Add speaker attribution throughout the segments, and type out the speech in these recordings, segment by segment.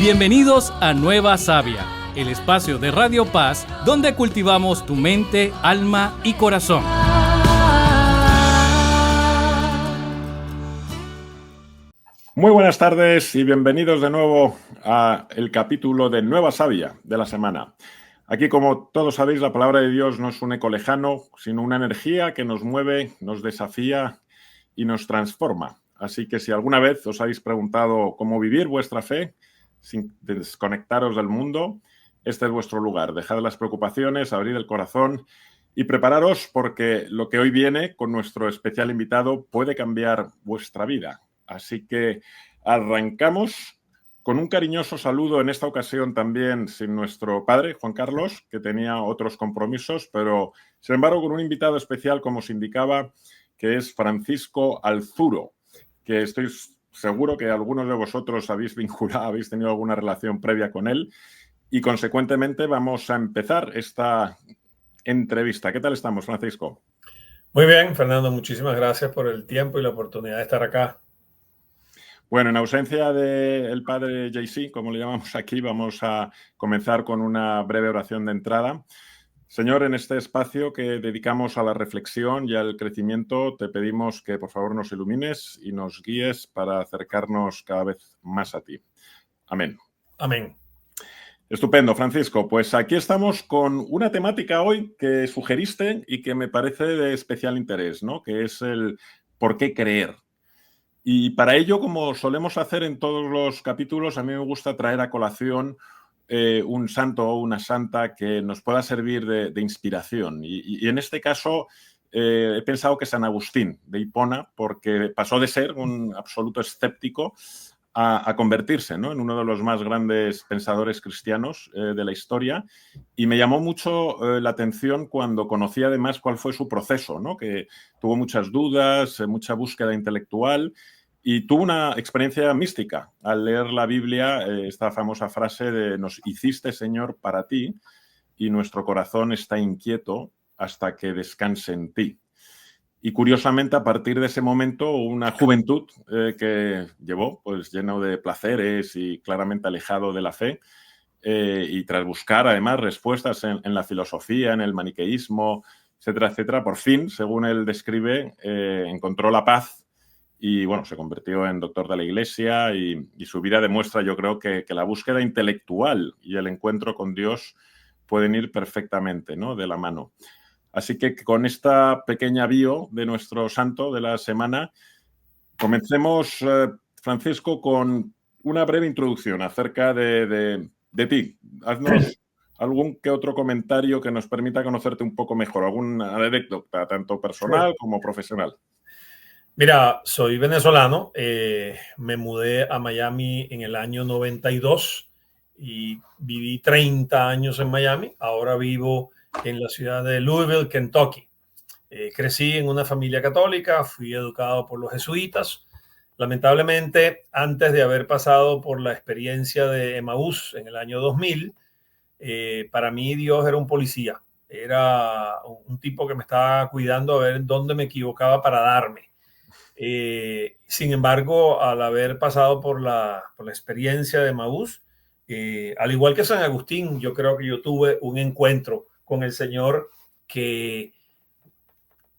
Speaker 1: Bienvenidos a Nueva Sabia, el espacio de Radio Paz donde cultivamos tu mente, alma y corazón.
Speaker 2: Muy buenas tardes y bienvenidos de nuevo a el capítulo de Nueva Sabia de la semana. Aquí, como todos sabéis, la palabra de Dios no es un eco lejano, sino una energía que nos mueve, nos desafía y nos transforma. Así que si alguna vez os habéis preguntado cómo vivir vuestra fe sin desconectaros del mundo, este es vuestro lugar. Dejad las preocupaciones, abrid el corazón y prepararos porque lo que hoy viene con nuestro especial invitado puede cambiar vuestra vida. Así que arrancamos con un cariñoso saludo en esta ocasión también sin nuestro padre, Juan Carlos, que tenía otros compromisos, pero sin embargo con un invitado especial, como os indicaba, que es Francisco Alzuro, que estoy seguro que algunos de vosotros habéis vinculado, habéis tenido alguna relación previa con él y consecuentemente vamos a empezar esta entrevista. ¿Qué tal estamos, Francisco?
Speaker 3: Muy bien, Fernando, muchísimas gracias por el tiempo y la oportunidad de estar acá.
Speaker 2: Bueno, en ausencia del padre JC, como le llamamos aquí, vamos a comenzar con una breve oración de entrada. Señor, en este espacio que dedicamos a la reflexión y al crecimiento, te pedimos que por favor nos ilumines y nos guíes para acercarnos cada vez más a ti. Amén.
Speaker 3: Amén.
Speaker 2: Estupendo, Francisco. Pues aquí estamos con una temática hoy que sugeriste y que me parece de especial interés, ¿no? Que es el por qué creer. Y para ello, como solemos hacer en todos los capítulos, a mí me gusta traer a colación un santo o una santa que nos pueda servir de inspiración. Y en este caso he pensado que San Agustín de Hipona, porque pasó de ser un absoluto escéptico a convertirse, ¿no?, en uno de los más grandes pensadores cristianos de la historia, y me llamó mucho la atención cuando conocí además cuál fue su proceso, ¿no?, que tuvo muchas dudas, mucha búsqueda intelectual y tuvo una experiencia mística al leer la Biblia, esta famosa frase de nos hiciste, Señor, para ti y nuestro corazón está inquieto hasta que descanse en ti. Y curiosamente, a partir de ese momento, una juventud que llevó pues lleno de placeres y claramente alejado de la fe, y tras buscar además respuestas en la filosofía, en el maniqueísmo, etcétera, etcétera, por fin, según él describe, encontró la paz y bueno, se convirtió en doctor de la Iglesia y su vida demuestra, yo creo, que la búsqueda intelectual y el encuentro con Dios pueden ir perfectamente, ¿no?, de la mano. Así que con esta pequeña bio de nuestro santo de la semana, comencemos, Francisco, con una breve introducción acerca de ti. Haznos algún que otro comentario que nos permita conocerte un poco mejor, alguna anécdota, tanto personal como profesional.
Speaker 3: Mira, soy venezolano, me mudé a Miami en el año 92 y viví 30 años en Miami. Ahora vivo en la ciudad de Louisville, Kentucky. Crecí en una familia católica, fui educado por los jesuitas. Lamentablemente, antes de haber pasado por la experiencia de Emaús en el año 2000, para mí Dios era un policía. Era un tipo que me estaba cuidando a ver dónde me equivocaba para darme. Sin embargo, al haber pasado por la experiencia de Emaús, al igual que San Agustín, yo creo que yo tuve un encuentro con el Señor que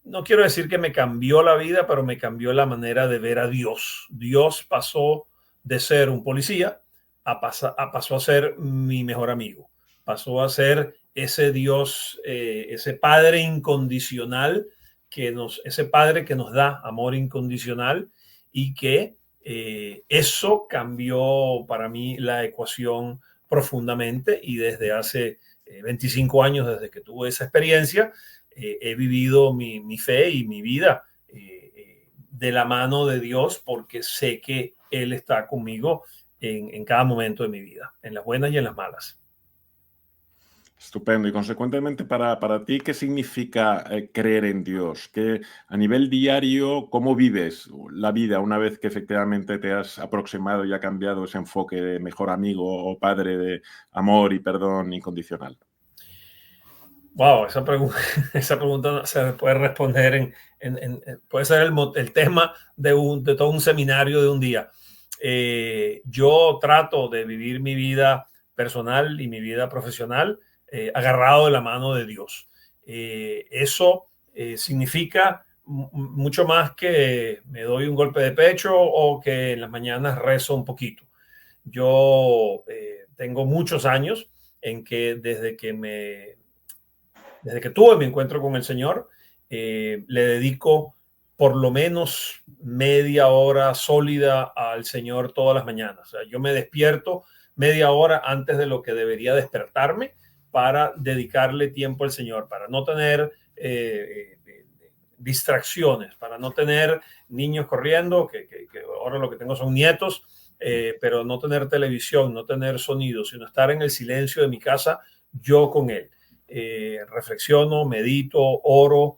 Speaker 3: no quiero decir que me cambió la vida, pero me cambió la manera de ver a Dios. Dios pasó de ser un policía pasó a ser mi mejor amigo. Pasó a ser ese Dios, ese Padre incondicional, ese Padre que nos da amor incondicional y que eso cambió para mí la ecuación profundamente y desde hace 25 años, desde que tuve esa experiencia, he vivido mi fe y mi vida de la mano de Dios porque sé que Él está conmigo en cada momento de mi vida, en las buenas y en las malas.
Speaker 2: Estupendo. Y consecuentemente para ti, ¿qué significa creer en Dios? ¿Qué, a nivel diario, cómo vives la vida una vez que efectivamente te has aproximado y ha cambiado ese enfoque de mejor amigo o padre de amor y perdón incondicional?
Speaker 3: Wow, esa pregunta se puede responder puede ser el tema de todo un seminario de un día. Yo trato de vivir mi vida personal y mi vida profesional agarrado de la mano de Dios. Eso significa mucho más que me doy un golpe de pecho o que en las mañanas rezo un poquito. Yo tengo muchos años en que desde que tuve mi encuentro con el Señor, le dedico por lo menos media hora sólida al Señor todas las mañanas. O sea, yo me despierto media hora antes de lo que debería despertarme para dedicarle tiempo al Señor, para no tener distracciones, para no tener niños corriendo, que ahora lo que tengo son nietos, pero no tener televisión, no tener sonido, sino estar en el silencio de mi casa, yo con él. Reflexiono, medito, oro,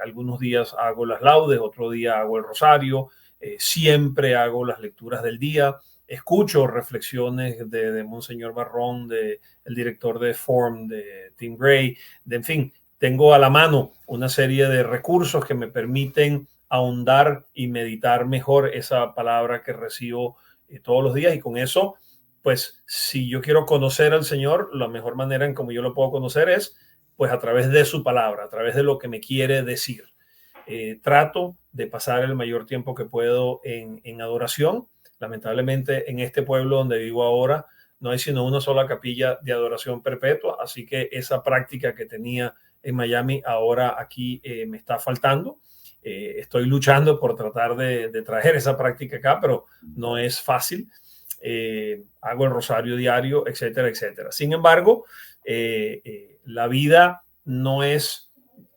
Speaker 3: algunos días hago las laudes, otro día hago el rosario, siempre hago las lecturas del día, escucho reflexiones de Monseñor Barrón, el director de Form, de Tim Gray, en fin, tengo a la mano una serie de recursos que me permiten ahondar y meditar mejor esa palabra que recibo todos los días, y con eso, pues si yo quiero conocer al Señor, la mejor manera en como yo lo puedo conocer es pues a través de su palabra, a través de lo que me quiere decir. Trato de pasar el mayor tiempo que puedo en adoración. Lamentablemente en este pueblo donde vivo ahora no hay sino una sola capilla de adoración perpetua, así que esa práctica que tenía en Miami ahora aquí me está faltando. Estoy luchando por tratar de traer esa práctica acá, pero no es fácil. Hago el rosario diario, etcétera, etcétera. Sin embargo, la vida no es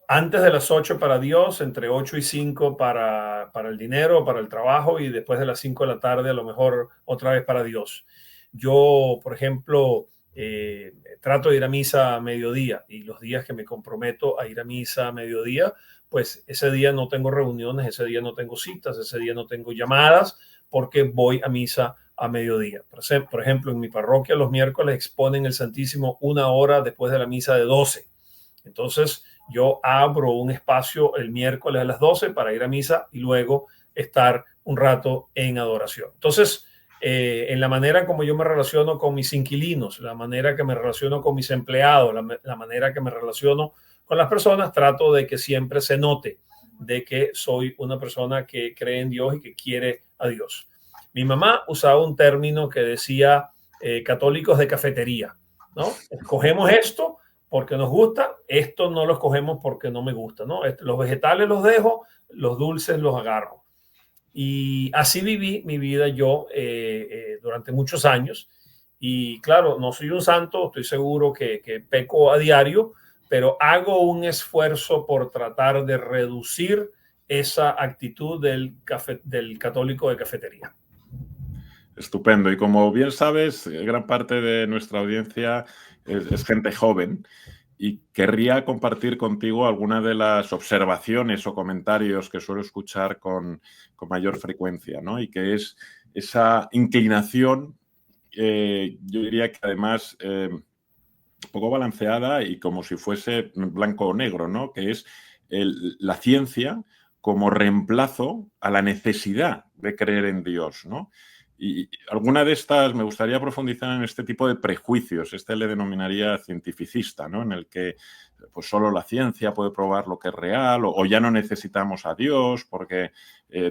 Speaker 3: antes de las 8 para Dios, entre 8 y 5 para el dinero, para el trabajo, y después de las 5 de la tarde a lo mejor otra vez para Dios. Yo, por ejemplo, trato de ir a misa a mediodía, y los días que me comprometo a ir a misa a mediodía, pues ese día no tengo reuniones, ese día no tengo citas, ese día no tengo llamadas, porque voy a misa a mediodía. Por ejemplo, en mi parroquia los miércoles exponen el Santísimo 1 hora después de la misa de 12. Entonces yo abro un espacio el miércoles a las 12 para ir a misa y luego estar un rato en adoración. Entonces, en la manera como yo me relaciono con mis inquilinos, la manera que me relaciono con mis empleados, la manera que me relaciono con las personas, trato de que siempre se note de que soy una persona que cree en Dios y que quiere a Dios. Mi mamá usaba un término que decía católicos de cafetería, ¿no? Escogemos esto porque nos gusta, esto no lo escogemos porque no me gusta, ¿no? Los vegetales los dejo, los dulces los agarro. Y así viví mi vida yo durante muchos años. Y claro, no soy un santo, estoy seguro que peco a diario, pero hago un esfuerzo por tratar de reducir esa actitud del católico de cafetería.
Speaker 2: Estupendo. Y como bien sabes, gran parte de nuestra audiencia es gente joven, y querría compartir contigo algunas de las observaciones o comentarios que suelo escuchar con mayor frecuencia, ¿no? Y que es esa inclinación, yo diría que además un poco balanceada y como si fuese blanco o negro, ¿no? Que es la ciencia como reemplazo a la necesidad de creer en Dios, ¿no? Y alguna de estas me gustaría profundizar en este tipo de prejuicios. Este le denominaría cientificista, ¿no? En el que pues solo la ciencia puede probar lo que es real, o ya no necesitamos a Dios porque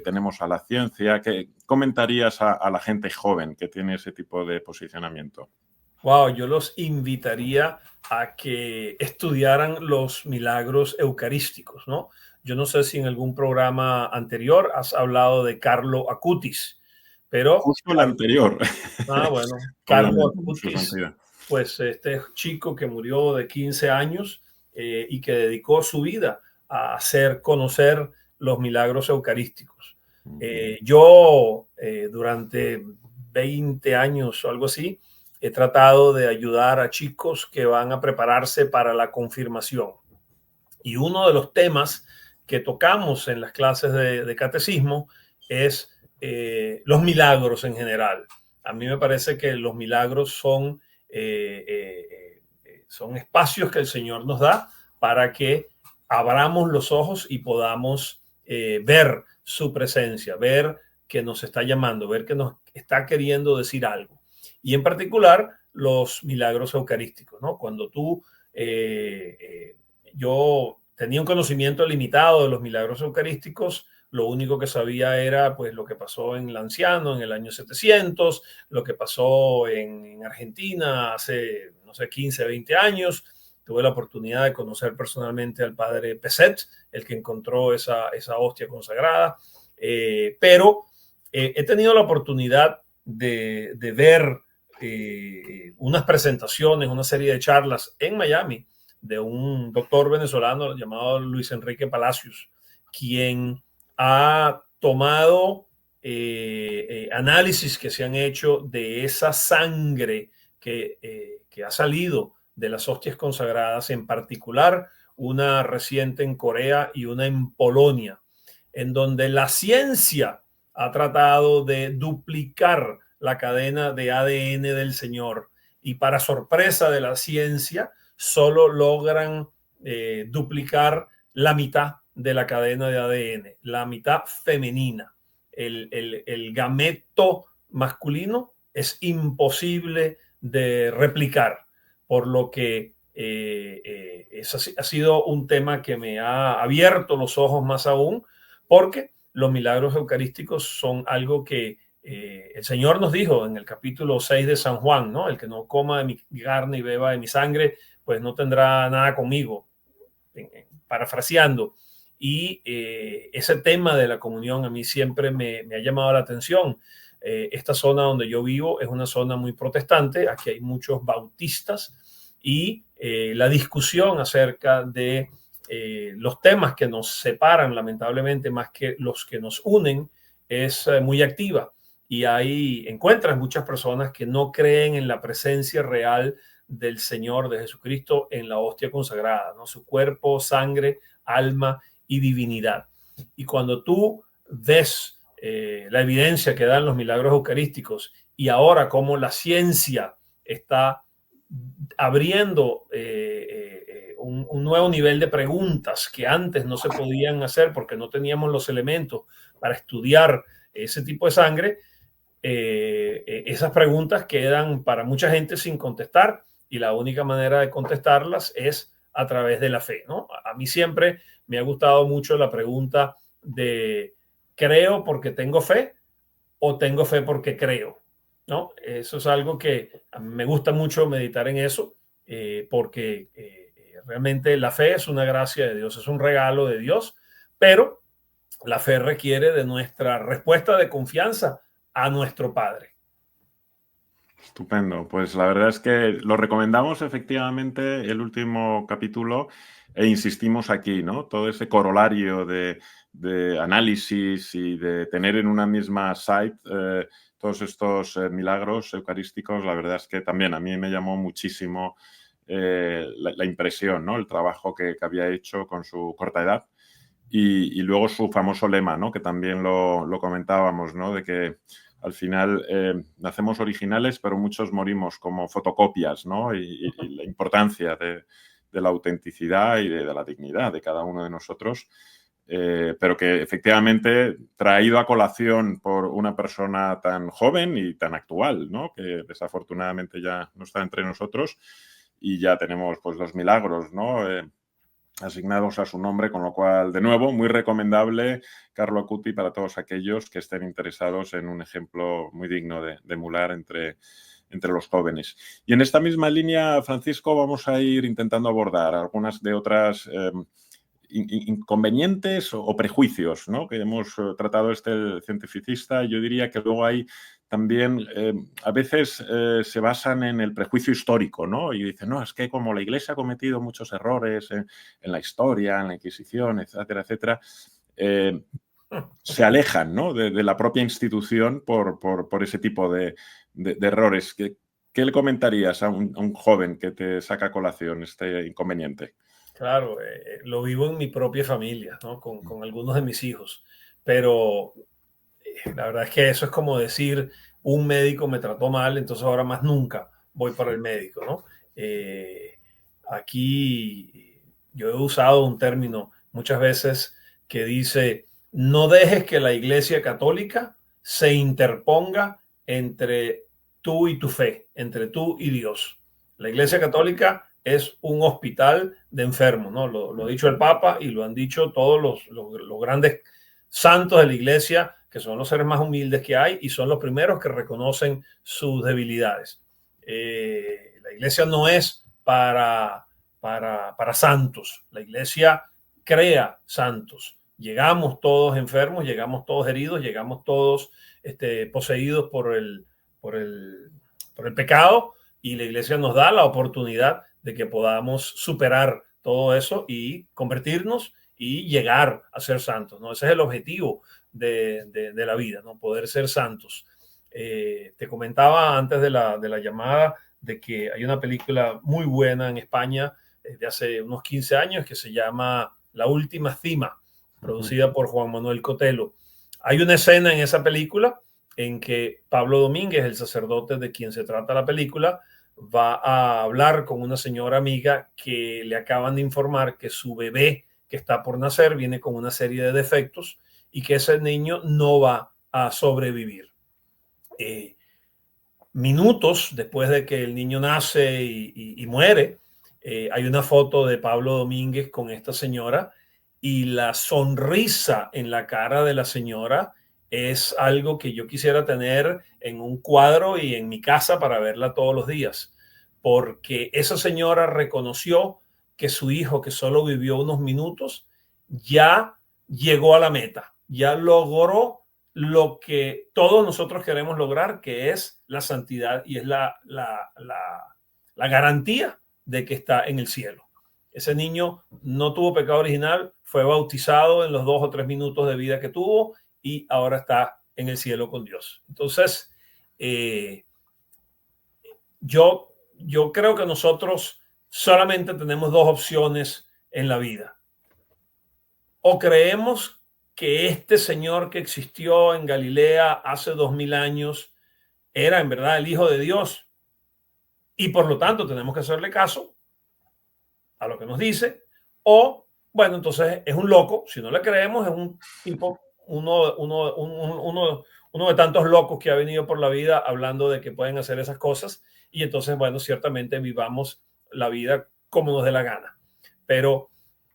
Speaker 2: tenemos a la ciencia. ¿Qué comentarías a la gente joven que tiene ese tipo de posicionamiento?
Speaker 3: Wow, yo los invitaría a que estudiaran los milagros eucarísticos, ¿no? Yo no sé si en algún programa anterior has hablado de Carlo Acutis, pero
Speaker 2: Justo el anterior.
Speaker 3: bueno, Carlo Acutis, pues este chico que murió de 15 años y que dedicó su vida a hacer conocer los milagros eucarísticos. Yo durante 20 años o algo así, he tratado de ayudar a chicos que van a prepararse para la confirmación. Y uno de los temas que tocamos en las clases de catecismo es los milagros en general. A mí me parece que los milagros son espacios que el Señor nos da para que abramos los ojos y podamos ver su presencia, ver que nos está llamando, ver que nos está queriendo decir algo. Y en particular los milagros eucarísticos, ¿no? Cuando yo tenía un conocimiento limitado de los milagros eucarísticos, lo único que sabía era pues lo que pasó en Lanciano en el año 700, lo que pasó en Argentina hace, no sé, 15, 20 años. Tuve la oportunidad de conocer personalmente al padre Peset, el que encontró esa hostia consagrada, pero he tenido la oportunidad de ver unas presentaciones, una serie de charlas en Miami de un doctor venezolano llamado Luis Enrique Palacios, quien ha tomado análisis que se han hecho de esa sangre que ha salido de las hostias consagradas, en particular una reciente en Corea y una en Polonia, en donde la ciencia ha tratado de duplicar la cadena de ADN del Señor, y para sorpresa de la ciencia solo logran duplicar la mitad de la cadena de ADN, la mitad femenina. El gameto masculino es imposible de replicar, por lo que eso ha sido un tema que me ha abierto los ojos más aún, porque los milagros eucarísticos son algo que el Señor nos dijo en el capítulo 6 de San Juan, ¿no? El que no coma de mi carne y beba de mi sangre, pues no tendrá nada conmigo, parafraseando. Y ese tema de la comunión a mí siempre me ha llamado la atención. Esta zona donde yo vivo es una zona muy protestante, aquí hay muchos bautistas, y la discusión acerca de los temas que nos separan, lamentablemente, más que los que nos unen, es muy activa. Y ahí encuentras muchas personas que no creen en la presencia real del Señor, de Jesucristo, en la hostia consagrada, ¿no? Su cuerpo, sangre, alma y divinidad. Y cuando tú ves la evidencia que dan los milagros eucarísticos, y ahora cómo la ciencia está abriendo un nuevo nivel de preguntas que antes no se podían hacer porque no teníamos los elementos para estudiar ese tipo de sangre, esas preguntas quedan para mucha gente sin contestar, y la única manera de contestarlas es a través de la fe, ¿no? A mí siempre me ha gustado mucho la pregunta de ¿creo porque tengo fe o tengo fe porque creo? ¿No? Eso es algo que a mí me gusta mucho meditar en eso, porque realmente la fe es una gracia de Dios, es un regalo de Dios, pero la fe requiere de nuestra respuesta de confianza a nuestro Padre.
Speaker 2: Estupendo. Pues la verdad es que lo recomendamos efectivamente el último capítulo e insistimos aquí, ¿no? Todo ese corolario de análisis y de tener en una misma site todos estos milagros eucarísticos, la verdad es que también a mí me llamó muchísimo la impresión, ¿no? El trabajo que había hecho con su corta edad y luego su famoso lema, ¿no? Que también lo comentábamos, ¿no? De que al final nacemos originales, pero muchos morimos como fotocopias, ¿no? Y la importancia de la autenticidad y de la dignidad de cada uno de nosotros, pero que efectivamente, traído a colación por una persona tan joven y tan actual, ¿no? Que desafortunadamente ya no está entre nosotros, y ya tenemos pues 2 milagros, ¿no? Asignados a su nombre, con lo cual, de nuevo, muy recomendable Carlo Acuti para todos aquellos que estén interesados en un ejemplo muy digno de emular entre los jóvenes. Y en esta misma línea, Francisco, vamos a ir intentando abordar algunas de otras inconvenientes o prejuicios, ¿no? Que hemos tratado el cientificista. Yo diría que luego hay también, a veces se basan en el prejuicio histórico, ¿no? Y dicen, no, es que como la Iglesia ha cometido muchos errores en la historia, en la Inquisición, etcétera, etcétera, se alejan, ¿no? de la propia institución por ese tipo de errores. ¿Qué le comentarías a un joven que te saca a colación este inconveniente?
Speaker 3: Claro, lo vivo en mi propia familia, ¿no? Con algunos de mis hijos, pero la verdad es que eso es como decir, un médico me trató mal, entonces ahora más nunca voy para el médico, ¿no? Aquí yo he usado un término muchas veces que dice, no dejes que la Iglesia Católica se interponga entre tú y tu fe, entre tú y Dios. La Iglesia Católica es un hospital de enfermos, ¿no? Lo ha dicho el Papa y lo han dicho todos los grandes santos de la Iglesia, que son los seres más humildes que hay y son los primeros que reconocen sus debilidades. La Iglesia no es para santos. La Iglesia crea santos. Llegamos todos enfermos, llegamos todos heridos, llegamos todos poseídos por el pecado, y la Iglesia nos da la oportunidad de que podamos superar todo eso y convertirnos y llegar a ser santos, ¿no? Ese es el objetivo de la vida, ¿no? Poder ser santos. Te comentaba antes de la llamada de que hay una película muy buena en España de hace unos 15 años que se llama La Última Cima, producida por Juan Manuel Cotelo. Hay una escena en esa película en que Pablo Domínguez, el sacerdote de quien se trata la película, va a hablar con una señora amiga que le acaban de informar que su bebé que está por nacer viene con una serie de defectos y que ese niño no va a sobrevivir. Minutos después de que el niño nace y muere, hay una foto de Pablo Domínguez con esta señora, y la sonrisa en la cara de la señora es algo que yo quisiera tener en un cuadro y en mi casa para verla todos los días, porque esa señora reconoció que su hijo, que solo vivió unos minutos, ya llegó a la meta, ya logró lo que todos nosotros queremos lograr, que es la santidad, y es la garantía de que está en el cielo. Ese niño no tuvo pecado original, fue bautizado en los 2 o 3 minutos de vida que tuvo y ahora está en el cielo con Dios. Entonces, yo creo que nosotros solamente tenemos 2 opciones en la vida. O creemos que este Señor que existió en Galilea hace 2000 años era en verdad el Hijo de Dios, y por lo tanto tenemos que hacerle caso a lo que nos dice, o bueno, entonces es un loco. Si no le creemos, es un tipo, uno de tantos locos que ha venido por la vida hablando de que pueden hacer esas cosas, y entonces, bueno, ciertamente vivamos la vida como nos dé la gana. Pero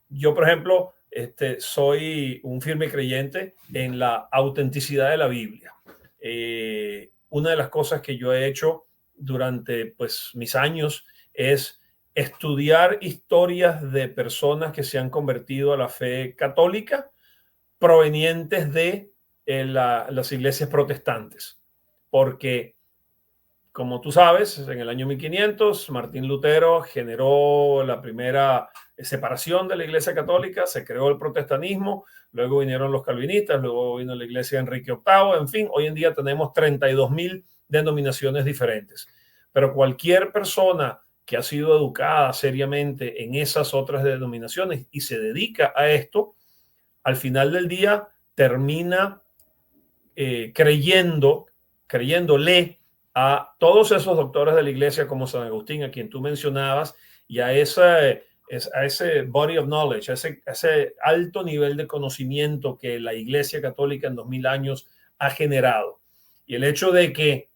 Speaker 3: yo, por ejemplo, soy un firme creyente en la autenticidad de la Biblia. Una de las cosas que yo he hecho durante mis años es estudiar historias de personas que se han convertido a la fe católica provenientes de las iglesias protestantes. Porque, como tú sabes, en el año 1500, Martín Lutero generó la primera separación de la Iglesia Católica, se creó el protestantismo, luego vinieron los calvinistas, luego vino la Iglesia de Enrique VIII, en fin, hoy en día tenemos 32,000 denominaciones diferentes. Pero cualquier persona que ha sido educada seriamente en esas otras denominaciones y se dedica a esto, al final del día termina creyéndole a todos esos doctores de la iglesia como San Agustín, a quien tú mencionabas, y a ese body of knowledge, a ese alto nivel de conocimiento que la Iglesia Católica en 2000 años ha generado. Y el hecho de que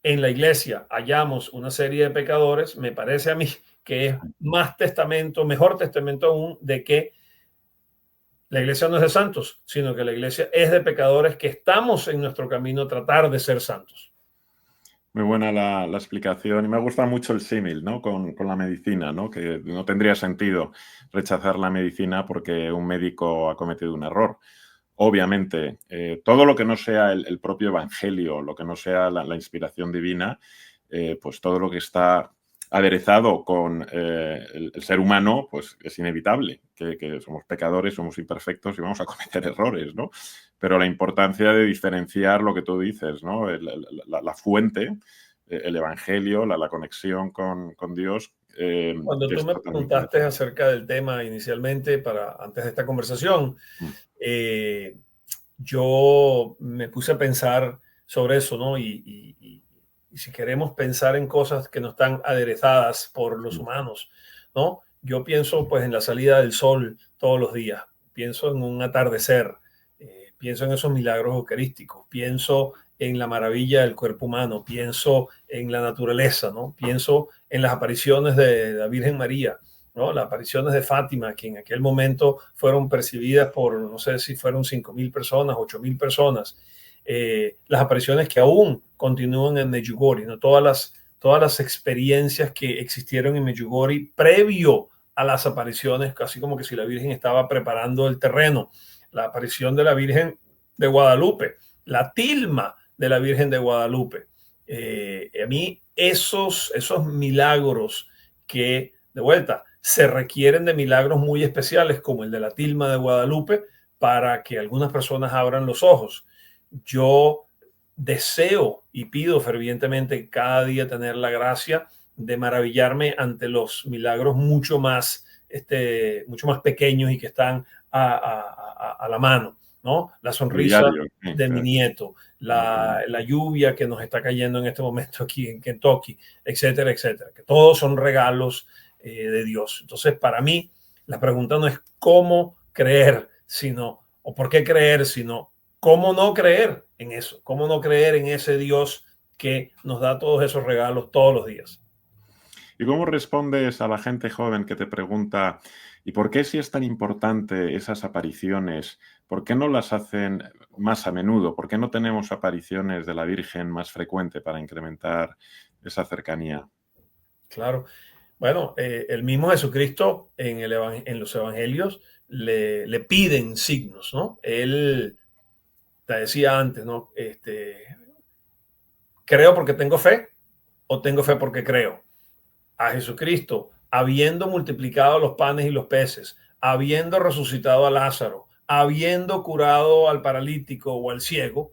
Speaker 3: en la iglesia hallamos una serie de pecadores, me parece a mí que es mejor testamento aún de que la iglesia no es de santos, sino que la iglesia es de pecadores que estamos en nuestro camino a tratar de ser santos.
Speaker 2: Muy buena la explicación, y me gusta mucho el símil, ¿no? con la medicina, ¿no? Que no tendría sentido rechazar la medicina porque un médico ha cometido un error. Obviamente, todo lo que no sea el propio evangelio, lo que no sea la inspiración divina, pues todo lo que está aderezado con el ser humano, pues es inevitable, que somos pecadores, somos imperfectos y vamos a cometer errores, ¿no? Pero la importancia de diferenciar lo que tú dices, ¿no? La fuente, el evangelio, la conexión con Dios.
Speaker 3: Cuando tú me preguntaste acerca del tema inicialmente, antes de esta conversación, yo me puse a pensar sobre eso, ¿no? Y si queremos pensar en cosas que no están aderezadas por los humanos, ¿no? Yo pienso pues en la salida del sol todos los días, pienso en un atardecer, pienso en esos milagros eucarísticos, pienso en la maravilla del cuerpo humano, pienso en la naturaleza, ¿no? Pienso en las apariciones de la Virgen María, ¿no? Las apariciones de Fátima, que en aquel momento fueron percibidas por, no sé si fueron 5.000 personas, 8.000 personas. Las apariciones que aún continúan en Medjugorje, ¿no? Todas las experiencias que existieron en Medjugorje previo a las apariciones, casi como que si la Virgen estaba preparando el terreno. La aparición de la Virgen de Guadalupe, la tilma de la Virgen de Guadalupe. A mí esos milagros que, de vuelta, se requieren de milagros muy especiales como el de la tilma de Guadalupe para que algunas personas abran los ojos. Yo deseo y pido fervientemente cada día tener la gracia de maravillarme ante los milagros mucho más pequeños y que están a la mano, ¿no? La sonrisa de mi nieto, la lluvia que nos está cayendo en este momento aquí en Kentucky, etcétera, etcétera, que todos son regalos de Dios. Entonces, para mí, la pregunta no es cómo creer, o por qué creer, sino cómo no creer en eso, cómo no creer en ese Dios que nos da todos esos regalos todos los días.
Speaker 2: ¿Y cómo respondes a la gente joven que te pregunta, ¿y por qué si es tan importante esas apariciones? ¿Por qué no las hacen más a menudo? ¿Por qué no tenemos apariciones de la Virgen más frecuente para incrementar esa cercanía?
Speaker 3: Claro. Bueno, el mismo Jesucristo en los evangelios le piden signos, ¿no? Él te decía antes, ¿no? ¿Creo porque tengo fe o tengo fe porque creo? A Jesucristo, habiendo multiplicado los panes y los peces, habiendo resucitado a Lázaro, habiendo curado al paralítico o al ciego,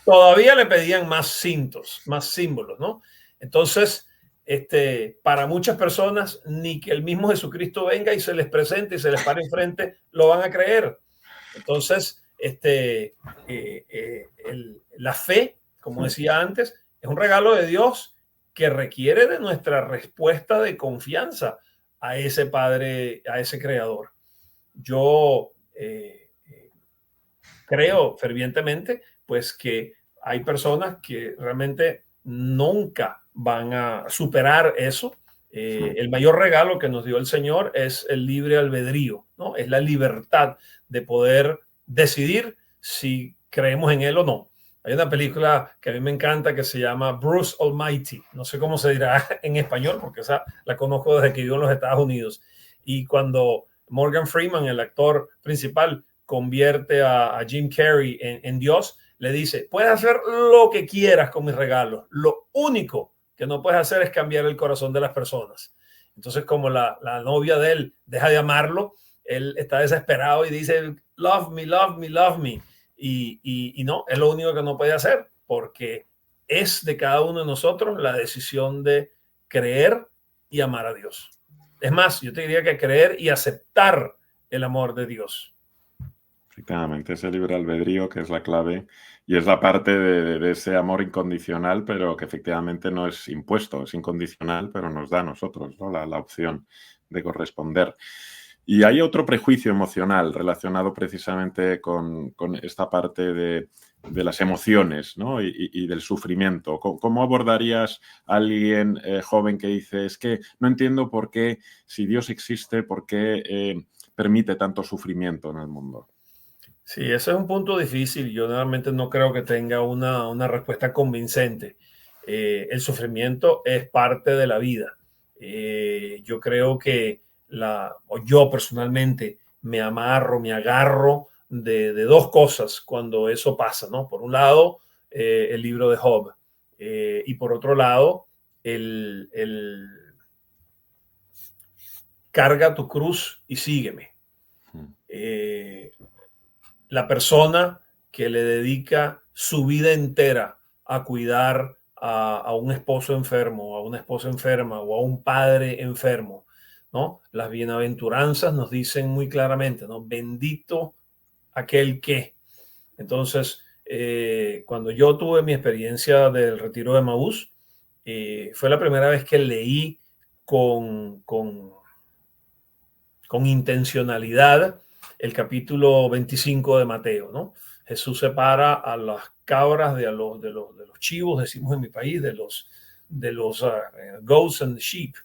Speaker 3: todavía le pedían más símbolos, ¿no? Entonces, para muchas personas, ni que el mismo Jesucristo venga y se les presente y se les pare enfrente, lo van a creer. Entonces, la fe, como decía antes, es un regalo de Dios que requiere de nuestra respuesta de confianza a ese Padre, a ese Creador. Yo creo fervientemente, pues, que hay personas que realmente nunca van a superar eso. El mayor regalo que nos dio el Señor es el libre albedrío, ¿no? Es la libertad de poder decidir si creemos en Él o no. Hay una película que a mí me encanta que se llama Bruce Almighty. No sé cómo se dirá en español porque esa la conozco desde que vivo en los Estados Unidos. Y cuando Morgan Freeman, el actor principal, convierte a Jim Carrey en Dios, le dice, puedes hacer lo que quieras con mis regalos. Lo único que no puedes hacer es cambiar el corazón de las personas. Entonces, como la novia de él deja de amarlo, él está desesperado y dice, love me, love me, love me. Y no, es lo único que no puede hacer, porque es de cada uno de nosotros la decisión de creer y amar a Dios. Es más, yo te diría que creer y aceptar el amor de Dios.
Speaker 2: Efectivamente, ese libre albedrío que es la clave y es la parte de ese amor incondicional, pero que efectivamente no es impuesto, es incondicional, pero nos da a nosotros, ¿no? la opción de corresponder. Y hay otro prejuicio emocional relacionado precisamente con esta parte de las emociones, ¿no? y del sufrimiento. ¿Cómo abordarías a alguien joven que dice, es que no entiendo por qué, si Dios existe, por qué permite tanto sufrimiento en el mundo?
Speaker 3: Sí, ese es un punto difícil. Yo realmente no creo que tenga una respuesta convincente. El sufrimiento es parte de la vida. Yo creo que yo personalmente me agarro de dos cosas cuando eso pasa, ¿no? Por un lado, el libro de Job, y por otro lado, el carga tu cruz y sígueme. La persona que le dedica su vida entera a cuidar a un esposo enfermo, a una esposa enferma o a un padre enfermo, ¿no? Las bienaventuranzas nos dicen muy claramente, ¿no? Bendito aquel que. Entonces, cuando yo tuve mi experiencia del retiro de Emaús, fue la primera vez que leí con intencionalidad el capítulo 25 de Mateo, ¿no? Jesús separa a las cabras de los chivos, decimos en mi país, de los goats and sheep,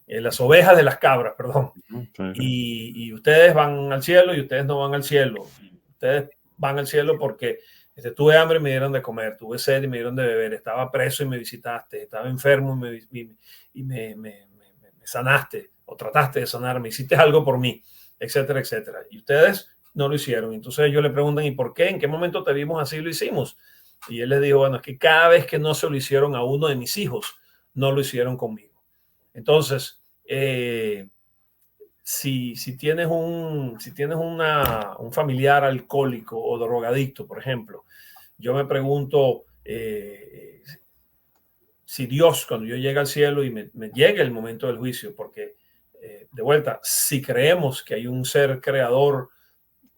Speaker 3: las ovejas de las cabras, perdón. Y ustedes van al cielo y ustedes no van al cielo. Ustedes van al cielo porque tuve hambre y me dieron de comer, tuve sed y me dieron de beber, estaba preso y me visitaste, estaba enfermo y me sanaste o trataste de sanarme, hiciste algo por mí, etcétera, etcétera. Y ustedes no lo hicieron. Entonces ellos le preguntan, ¿y por qué? ¿En qué momento te vimos así y lo hicimos? Y él les dijo, bueno, es que cada vez que no se lo hicieron a uno de mis hijos, no lo hicieron conmigo. Entonces, si tienes un familiar alcohólico o drogadicto, por ejemplo, yo me pregunto si Dios, cuando yo llegue al cielo y me llegue el momento del juicio, porque de vuelta, si creemos que hay un ser creador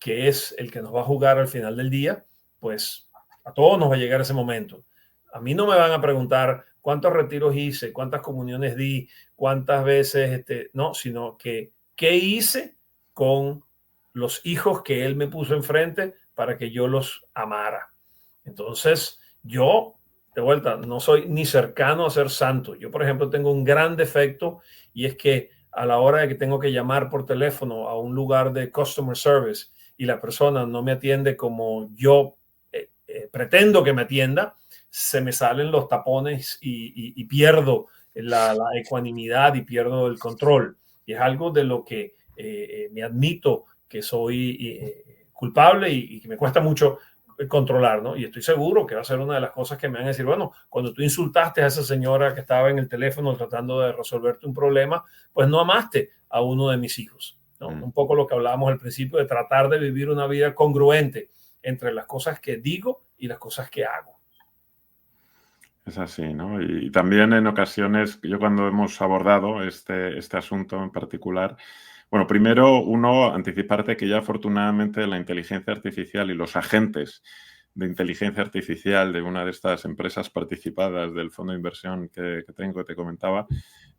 Speaker 3: que es el que nos va a juzgar al final del día, pues a todos nos va a llegar ese momento. A mí no me van a preguntar cuántos retiros hice, cuántas comuniones di, cuántas veces, no, sino que qué hice con los hijos que él me puso enfrente para que yo los amara. Entonces, yo, de vuelta, no soy ni cercano a ser santo. Yo, por ejemplo, tengo un gran defecto y es que a la hora de que tengo que llamar por teléfono a un lugar de customer service y la persona no me atiende como yo pretendo que me atienda, se me salen los tapones y pierdo la ecuanimidad y pierdo el control. Y es algo de lo que me admito que soy culpable y que me cuesta mucho controlar, ¿no? Y estoy seguro que va a ser una de las cosas que me van a decir, bueno, cuando tú insultaste a esa señora que estaba en el teléfono tratando de resolverte un problema, pues no amaste a uno de mis hijos, ¿no? Un poco lo que hablábamos al principio de tratar de vivir una vida congruente entre las cosas que digo y las cosas que hago.
Speaker 2: Es así, ¿no? Y también en ocasiones, yo cuando hemos abordado este asunto en particular, bueno, primero uno anticiparte que ya afortunadamente la inteligencia artificial y los agentes de inteligencia artificial de una de estas empresas participadas del fondo de inversión que tengo, que te comentaba,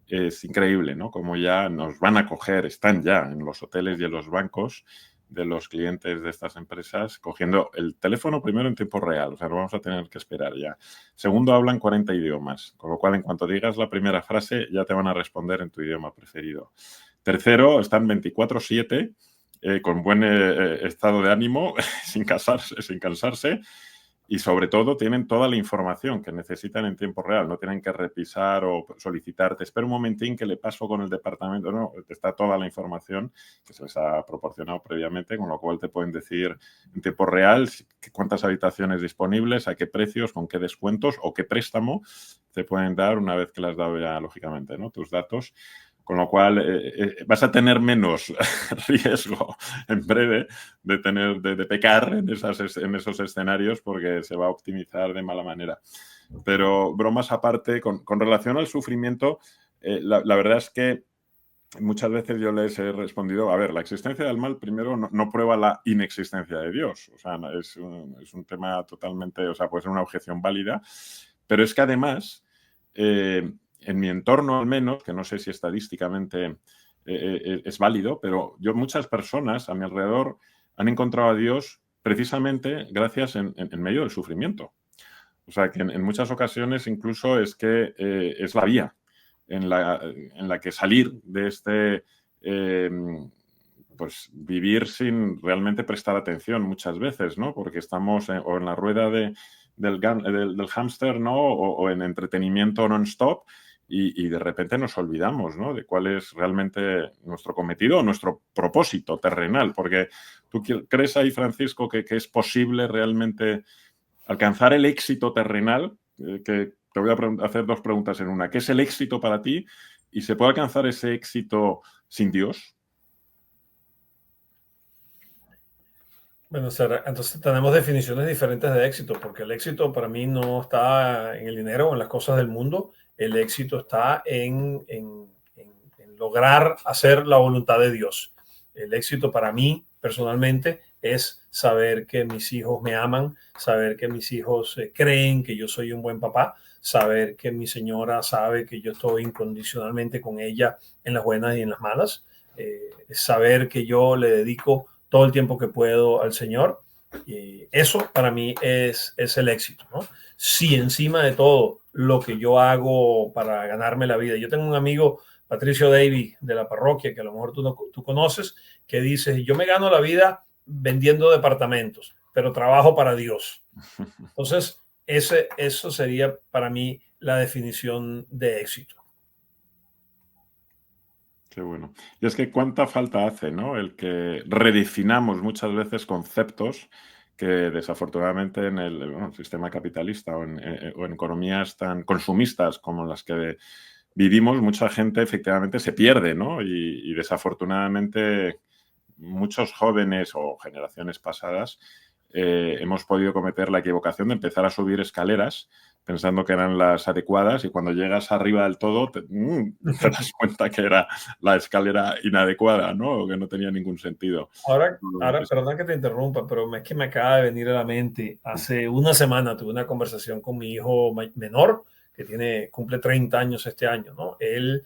Speaker 2: es increíble, ¿no? Como ya nos van a coger, están ya en los hoteles y en los bancos de los clientes de estas empresas, cogiendo el teléfono primero en tiempo real, o sea, no vamos a tener que esperar ya. Segundo, hablan 40 idiomas, con lo cual en cuanto digas la primera frase ya te van a responder en tu idioma preferido. Tercero, están 24/7 con buen estado de ánimo, sin cansarse, y sobre todo tienen toda la información que necesitan en tiempo real, no tienen que repisar o solicitar, te espero un momentín que le paso con el departamento, no, está toda la información que se les ha proporcionado previamente, con lo cual te pueden decir en tiempo real cuántas habitaciones disponibles, a qué precios, con qué descuentos o qué préstamo te pueden dar una vez que le has dado ya, lógicamente, ¿no? Tus datos. Con lo cual vas a tener menos riesgo en breve de pecar en esos escenarios porque se va a optimizar de mala manera. Pero bromas aparte, con relación al sufrimiento, la verdad es que muchas veces yo les he respondido, a ver, la existencia del mal primero no prueba la inexistencia de Dios. O sea, es un tema totalmente, o sea, puede ser una objeción válida, pero es que además... en mi entorno al menos, que no sé si estadísticamente es válido, pero muchas personas a mi alrededor han encontrado a Dios precisamente gracias en medio del sufrimiento. O sea, que en muchas ocasiones incluso es que es la vía en la que salir de pues vivir sin realmente prestar atención muchas veces, ¿no? Porque estamos o en la rueda del hámster, ¿no? O en entretenimiento non-stop y de repente nos olvidamos, ¿no? De cuál es realmente nuestro cometido o nuestro propósito terrenal. Porque tú crees ahí, Francisco, que es posible realmente alcanzar el éxito terrenal, que te voy a hacer dos preguntas en una. ¿Qué es el éxito para ti? ¿Y se puede alcanzar ese éxito sin Dios?
Speaker 3: Bueno, entonces tenemos definiciones diferentes de éxito, porque el éxito para mí no está en el dinero o en las cosas del mundo. El éxito está en lograr hacer la voluntad de Dios. El éxito para mí, personalmente, es saber que mis hijos me aman, saber que mis hijos creen que yo soy un buen papá, saber que mi señora sabe que yo estoy incondicionalmente con ella en las buenas y en las malas, saber que yo le dedico todo el tiempo que puedo al Señor. Eso para mí es el éxito, ¿no? Si encima de todo lo que yo hago para ganarme la vida. Yo tengo un amigo, Patricio Davy, de la parroquia, que a lo mejor tú conoces, que dice, yo me gano la vida vendiendo departamentos, pero trabajo para Dios. Entonces, eso sería para mí la definición de éxito.
Speaker 2: Qué bueno. Y es que cuánta falta hace, ¿no? El que redefinamos muchas veces conceptos que desafortunadamente en el sistema capitalista o en economías tan consumistas como las que vivimos, mucha gente efectivamente se pierde, ¿no? Y desafortunadamente muchos jóvenes o generaciones pasadas hemos podido cometer la equivocación de empezar a subir escaleras pensando que eran las adecuadas y cuando llegas arriba del todo te das cuenta que era la escalera inadecuada, ¿no? O que no tenía ningún sentido.
Speaker 3: Ahora, perdón que te interrumpa, pero es que me acaba de venir a la mente. Hace una semana tuve una conversación con mi hijo menor, que cumple 30 años este año, ¿no? Él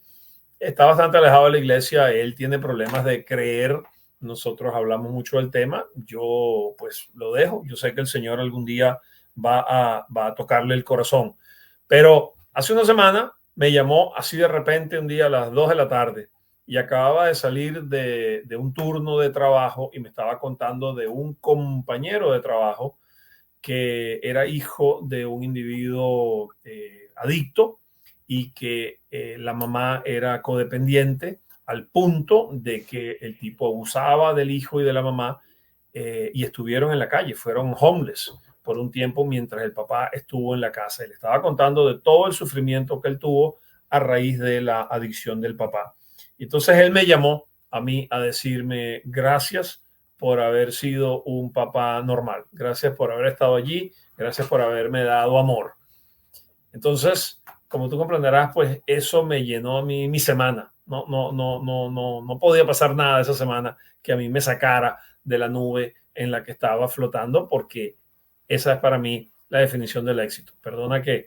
Speaker 3: está bastante alejado de la iglesia, él tiene problemas de creer. Nosotros hablamos mucho del tema, yo pues lo dejo, yo sé que el Señor algún día va a tocarle el corazón, pero hace una semana me llamó así de repente un día a las 2 de la tarde y acababa de salir de un turno de trabajo y me estaba contando de un compañero de trabajo que era hijo de un individuo adicto y que la mamá era codependiente al punto de que el tipo abusaba del hijo y de la mamá y estuvieron en la calle, fueron homeless por un tiempo mientras el papá estuvo en la casa. Él estaba contando de todo el sufrimiento que él tuvo a raíz de la adicción del papá. Y entonces él me llamó a mí a decirme gracias por haber sido un papá normal, gracias por haber estado allí, gracias por haberme dado amor. Entonces, como tú comprenderás, pues eso me llenó a mí mi semana. No podía pasar nada de esa semana que a mí me sacara de la nube en la que estaba flotando, porque esa es para mí la definición del éxito. Perdona que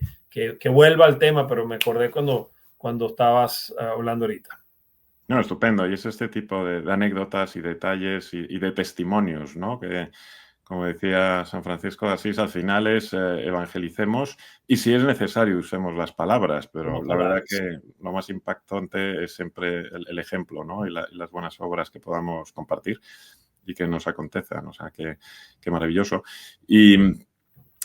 Speaker 3: vuelva al tema, pero me acordé cuando estabas hablando ahorita.
Speaker 2: No, estupendo. Y es este tipo de anécdotas y detalles y de testimonios, ¿no? Que, como decía San Francisco de Asís, al final es evangelicemos y si es necesario usemos las palabras, pero la verdad que lo más impactante es siempre el ejemplo, ¿no? Y las buenas obras que podamos compartir y que nos acontezcan. O sea, que maravilloso. Y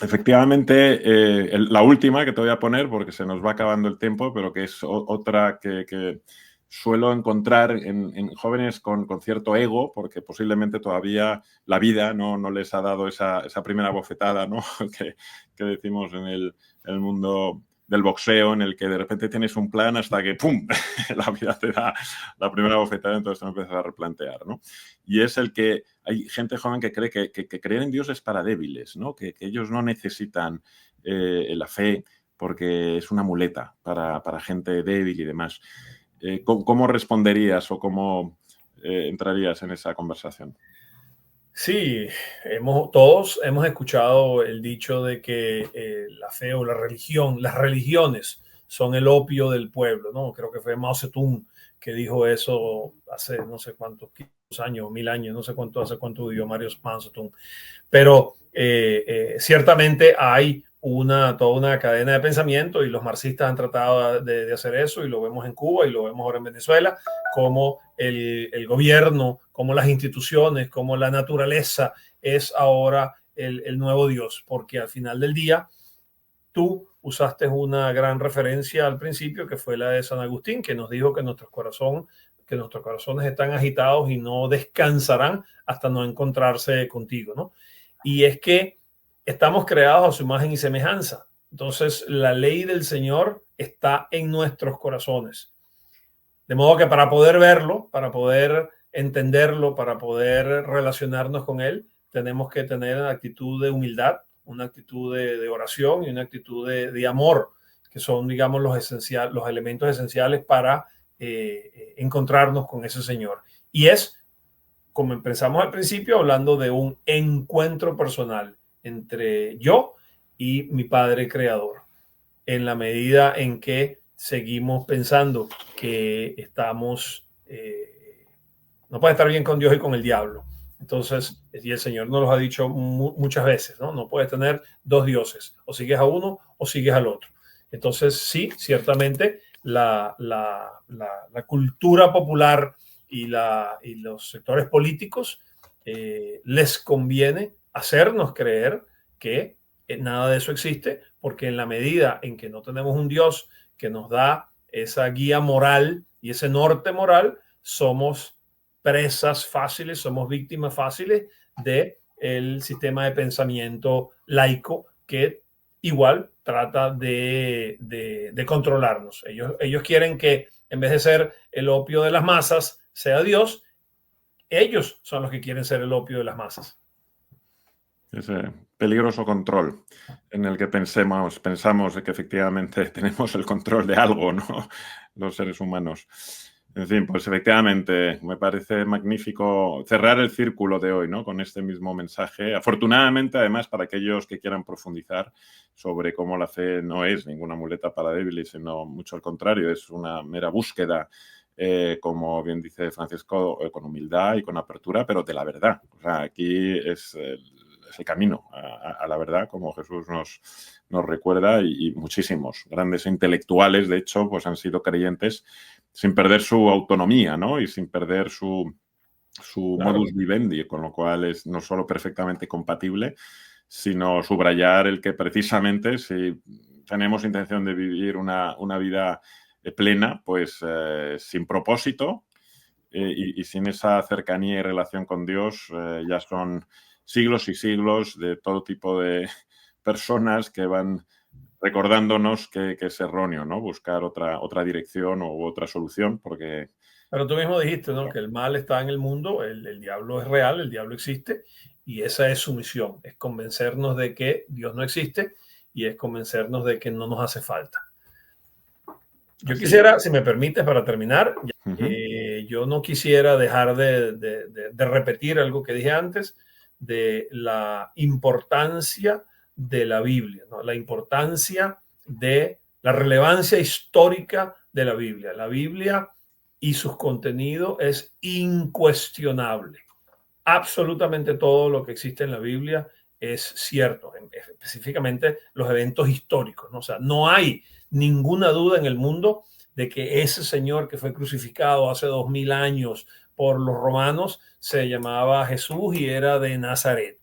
Speaker 2: efectivamente, la última que te voy a poner, porque se nos va acabando el tiempo, pero que es otra que suelo encontrar en jóvenes con cierto ego, porque posiblemente todavía la vida no les ha dado esa primera bofetada, ¿no? que decimos en el mundo del boxeo, en el que de repente tienes un plan hasta que ¡pum! La vida te da la primera bofetada, entonces te empiezas a replantear, ¿no? Y es el que hay gente joven que cree que creer en Dios es para débiles, ¿no? Que ellos no necesitan la fe porque es una muleta para gente débil y demás. ¿Cómo responderías o cómo entrarías en esa conversación?
Speaker 3: Sí, todos hemos escuchado el dicho de que la fe o la religión, las religiones son el opio del pueblo, ¿no? Creo que fue Mao Zedong que dijo eso hace no sé cuántos años, 1000 años, no sé hace cuánto vivió Mao Zedong. Pero ciertamente hay toda una cadena de pensamiento y los marxistas han tratado de hacer eso y lo vemos en Cuba y lo vemos ahora en Venezuela, como el gobierno, como las instituciones, como la naturaleza es ahora el nuevo Dios, porque al final del día tú usaste una gran referencia al principio que fue la de San Agustín, que nos dijo que nuestros corazones están agitados y no descansarán hasta no encontrarse contigo, ¿no? Y es que estamos creados a su imagen y semejanza. Entonces, la ley del Señor está en nuestros corazones. De modo que para poder verlo, para poder entenderlo, para poder relacionarnos con Él, tenemos que tener una actitud de humildad, una actitud de oración y una actitud de amor, que son, digamos, los elementos esenciales para encontrarnos con ese Señor. Y es, como empezamos al principio, hablando de un encuentro personal entre yo y mi Padre Creador. En la medida en que seguimos pensando que no puede estar bien con Dios y con el diablo. Entonces, y el Señor nos lo ha dicho muchas veces, ¿no? No puedes tener dos dioses, o sigues a uno o sigues al otro. Entonces, sí, ciertamente la cultura popular y los sectores políticos les conviene hacernos creer que nada de eso existe, porque en la medida en que no tenemos un Dios que nos da esa guía moral y ese norte moral, somos presas fáciles, somos víctimas fáciles del sistema de pensamiento laico que igual trata de controlarnos. Ellos quieren que en vez de ser el opio de las masas, sea Dios. Ellos son los que quieren ser el opio de las masas.
Speaker 2: Ese peligroso control en el que pensamos que efectivamente tenemos el control de algo, ¿no? Los seres humanos. En fin, pues efectivamente me parece magnífico cerrar el círculo de hoy, ¿no? Con este mismo mensaje. Afortunadamente, además, para aquellos que quieran profundizar sobre cómo la fe no es ninguna muleta para débiles, sino mucho al contrario, es una mera búsqueda, como bien dice Francisco, con humildad y con apertura, pero de la verdad. O sea, aquí es el camino a la verdad, como Jesús nos recuerda, y muchísimos grandes intelectuales, de hecho, pues han sido creyentes sin perder su autonomía, ¿no? Y sin perder su
Speaker 3: Claro.
Speaker 2: modus vivendi, con lo cual es no solo perfectamente compatible, sino subrayar el que precisamente si tenemos intención de vivir una vida plena, pues sin propósito y sin esa cercanía y relación con Dios, ya son siglos y siglos de todo tipo de personas que van recordándonos que es erróneo, ¿no? Buscar otra dirección u otra solución, porque...
Speaker 3: Pero tú mismo dijiste, ¿no? Que el mal está en el mundo, el diablo es real, el diablo existe, y esa es su misión, es convencernos de que Dios no existe y es convencernos de que no nos hace falta. Yo
Speaker 2: Así
Speaker 3: quisiera, si me permites, para terminar,
Speaker 2: es.
Speaker 3: yo no quisiera dejar de repetir algo que dije antes, de la importancia de la Biblia, ¿no? La importancia de la relevancia histórica de la Biblia. La Biblia y sus contenidos es incuestionable. Absolutamente todo lo que existe en la Biblia es cierto, específicamente los eventos históricos, ¿no? O sea, no hay ninguna duda en el mundo de que ese señor que fue crucificado hace 2000 años por los romanos se llamaba Jesús y era de Nazaret.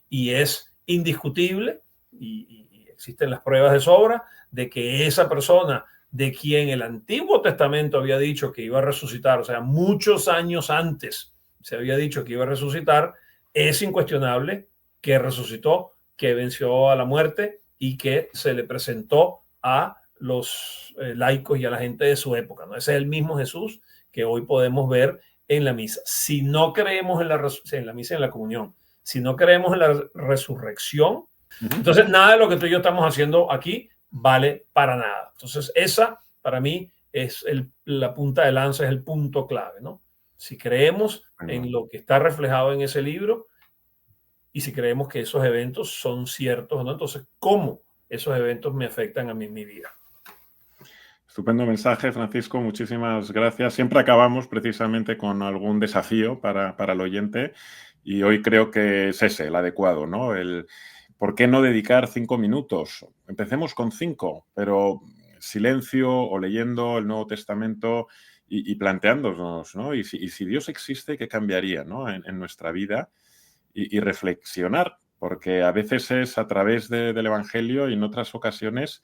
Speaker 3: Y es indiscutible, y existen las pruebas de sobra, de que esa persona de quien el Antiguo Testamento había dicho que iba a resucitar, o sea, muchos años antes se había dicho que iba a resucitar, es incuestionable que resucitó, que venció a la muerte y que se le presentó a los laicos y a la gente de su época, ¿no? Ese es el mismo Jesús que hoy podemos ver en la misa. Si no creemos en la misa y en la comunión, si no creemos en la resurrección, entonces nada de lo que tú y yo estamos haciendo aquí vale para nada. Entonces esa para mí es la punta de lanza, es el punto clave, ¿no? Si creemos en lo que está reflejado en ese libro y si creemos que esos eventos son ciertos o no, entonces ¿cómo esos eventos me afectan a mí en mi vida?
Speaker 2: Estupendo mensaje, Francisco. Muchísimas gracias. Siempre acabamos precisamente con algún desafío para el oyente y hoy creo que es ese, el adecuado, ¿no? El ¿por qué no dedicar 5 minutos? Empecemos con 5, pero silencio o leyendo el Nuevo Testamento y planteándonos, ¿no? Y si Dios existe, ¿qué cambiaría, ¿no? en nuestra vida? Y reflexionar, porque a veces es a través del Evangelio y en otras ocasiones...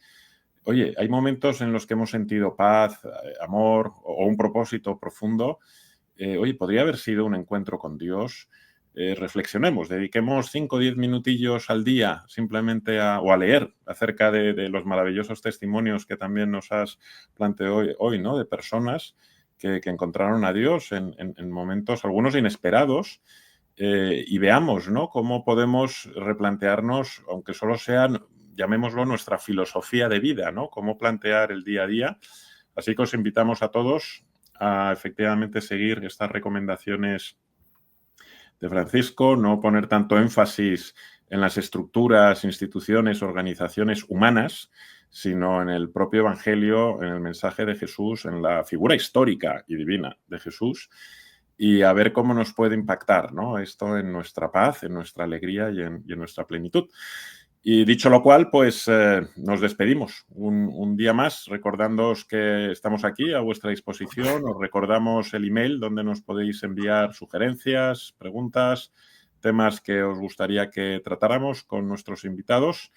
Speaker 2: Oye, hay momentos en los que hemos sentido paz, amor o un propósito profundo. Oye, podría haber sido un encuentro con Dios. Reflexionemos, dediquemos 5 o 10 minutillos al día simplemente a leer acerca de los maravillosos testimonios que también nos has planteado hoy, ¿no? De personas que encontraron a Dios en momentos, algunos inesperados, y veamos, ¿no? Cómo podemos replantearnos, aunque solo sean, llamémoslo, nuestra filosofía de vida, ¿no? Cómo plantear el día a día. Así que os invitamos a todos a efectivamente seguir estas recomendaciones de Francisco, no poner tanto énfasis en las estructuras, instituciones, organizaciones humanas, sino en el propio Evangelio, en el mensaje de Jesús, en la figura histórica y divina de Jesús. y a ver cómo nos puede impactar, ¿no? Esto en nuestra paz, en nuestra alegría y en nuestra plenitud. Y dicho lo cual, pues nos despedimos un día más, recordándoos que estamos aquí a vuestra disposición. Os recordamos el email donde nos podéis enviar sugerencias, preguntas, temas que os gustaría que tratáramos con nuestros invitados.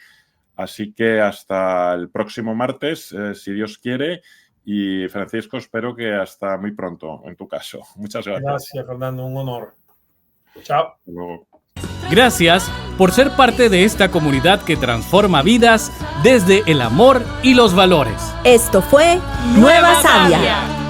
Speaker 2: Así que hasta el próximo martes, si Dios quiere. Y Francisco, espero que hasta muy pronto en tu caso. Muchas gracias.
Speaker 3: Gracias, Fernando. Un honor. Chao.
Speaker 2: Hasta luego.
Speaker 1: Gracias por ser parte de esta comunidad que transforma vidas desde el amor y los valores.
Speaker 4: Esto fue Nueva Sabia.